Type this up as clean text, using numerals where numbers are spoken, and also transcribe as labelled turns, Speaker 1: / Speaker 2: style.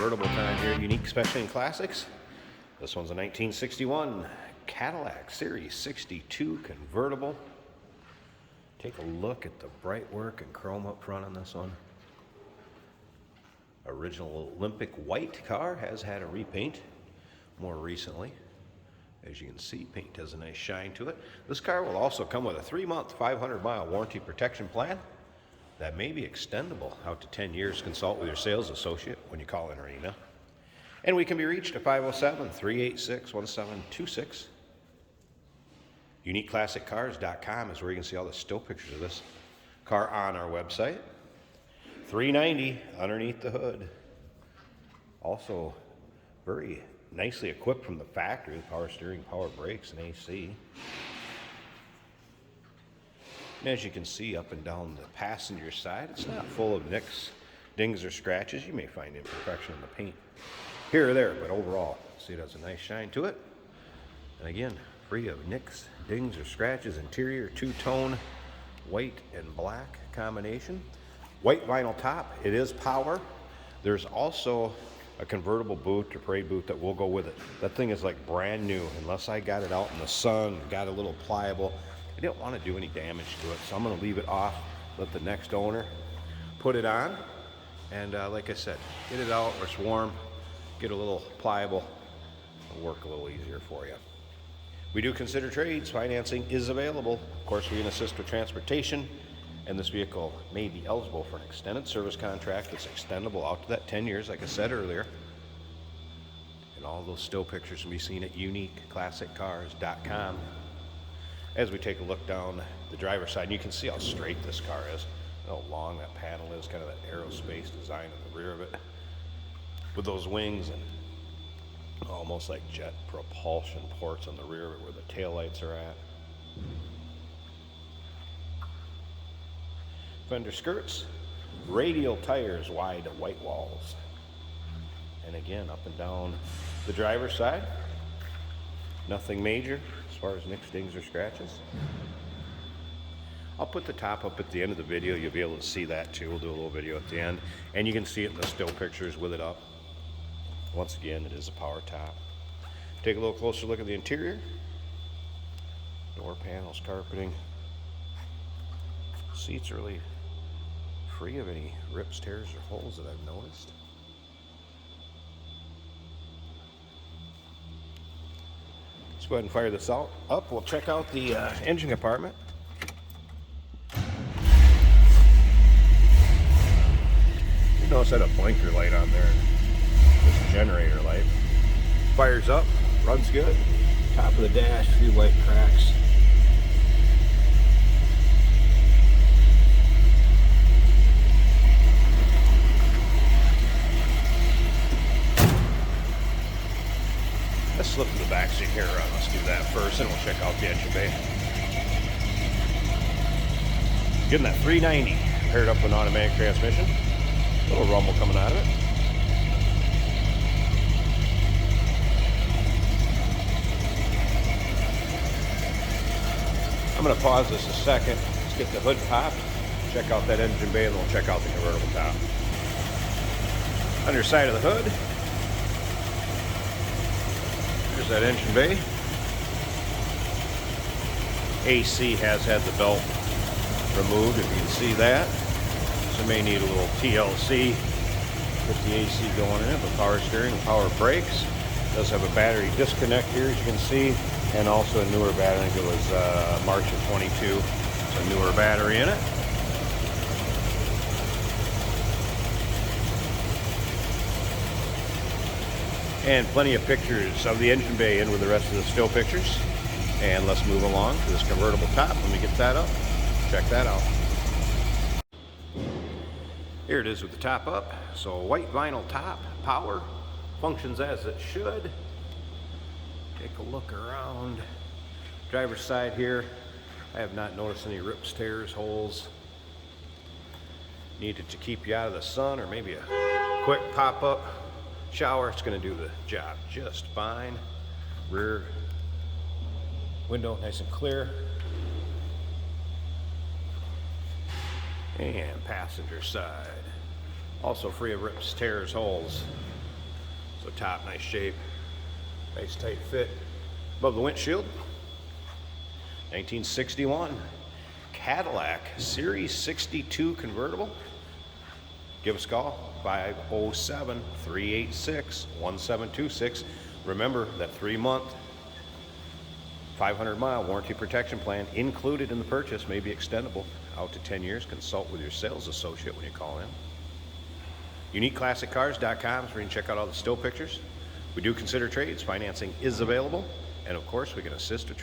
Speaker 1: convertible time here, unique, especially in classics. This one's a 1961 Cadillac Series 62 convertible. Take a look at the bright work and chrome up front on this one. Original Olympic white car, has had a repaint more recently. As you can see, paint has a nice shine to it. This car will also come with a 3-month, 500-mile warranty protection plan that may be extendable out to 10 years. Consult with your sales associate when you call in or email. And we can be reached at 507-386-1726. UniqueClassicCars.com is where you can see all the still pictures of this car on our website. $390 underneath the hood. Also very nicely equipped from the factory with power steering, power brakes, and AC. And as you can see up and down the passenger side, it's not full of nicks, dings, or scratches. You may find imperfection in the paint here or there, but overall, see, it has a nice shine to it. And again, free of nicks, dings, or scratches. Interior two-tone white and black combination. White vinyl top. It is power. There's also a convertible boot or parade boot that will go with it. That thing is like brand new. Unless I got it out in the sun, got a little pliable, I didn't want to do any damage to it, so I'm going to leave it off, let the next owner put it on, and like I said, get it out where it's warm, get a little pliable, it'll work a little easier for you. We do consider trades. Financing is available. Of course, we can assist with transportation, and this vehicle may be eligible for an extended service contract that's extendable out to that 10 years, like I said earlier. And all those still pictures can be seen at UniqueClassicCars.com. As we take a look down the driver's side, and you can see how straight this car is, how long that panel is, kind of that aerospace design in the rear of it, with those wings and almost like jet propulsion ports on the rear of it where the taillights are at. Fender skirts, radial tires, wide white walls. And again, up and down the driver's side, nothing major as far as nicks, dings, or scratches. I'll put the top up at the end of the video. You'll be able to see that too. We'll do a little video at the end, and you can see it in the still pictures with it up. Once again, it is a power top. Take a little closer look at the interior. Door panels, carpeting. Seats are really free of any rips, tears, or holes that I've noticed. Let's go ahead and fire this up. We'll check out the engine compartment. You notice that a blinker light on there. This generator light. Fires up, runs good. Top of the dash, a few light cracks. Let's slip to the back seat here. Let's do that first, and we'll check out the engine bay. Getting that 390 paired up with an automatic transmission. A little rumble coming out of it. I'm going to pause this a second. Let's get the hood popped, check out that engine bay, and then we'll check out the convertible top. Underside of the hood. There's that engine bay. AC has had the belt removed, if you can see that. So may need a little TLC. Get the AC going in it, with power steering and power brakes. It does have a battery disconnect here, as you can see, and also a newer battery. I think it was March of 22. It's a newer battery in it. And plenty of pictures of the engine bay in with the rest of the still pictures. And let's move along to this convertible top. Let me get that up. Check that out. Here it is with the top up. So a white vinyl top, power, functions as it should. Take a look around. Driver's side here. I have not noticed any rips, tears, holes. Needed to keep you out of the sun, or maybe a quick pop-up shower. It's going to do the job just fine. Rear window nice and clear. And passenger side. Also free of rips, tears, holes. So top, nice shape, nice tight fit. Above the windshield, 1961 Cadillac Series 62 convertible. Give us a call, 507-386-1726. Remember that 3-month, 500-mile warranty protection plan included in the purchase, may be extendable out to 10 years. Consult with your sales associate when you call in. UniqueClassicCars.com is where you can check out all the still pictures. We do consider trades. Financing is available. And of course, we can assist with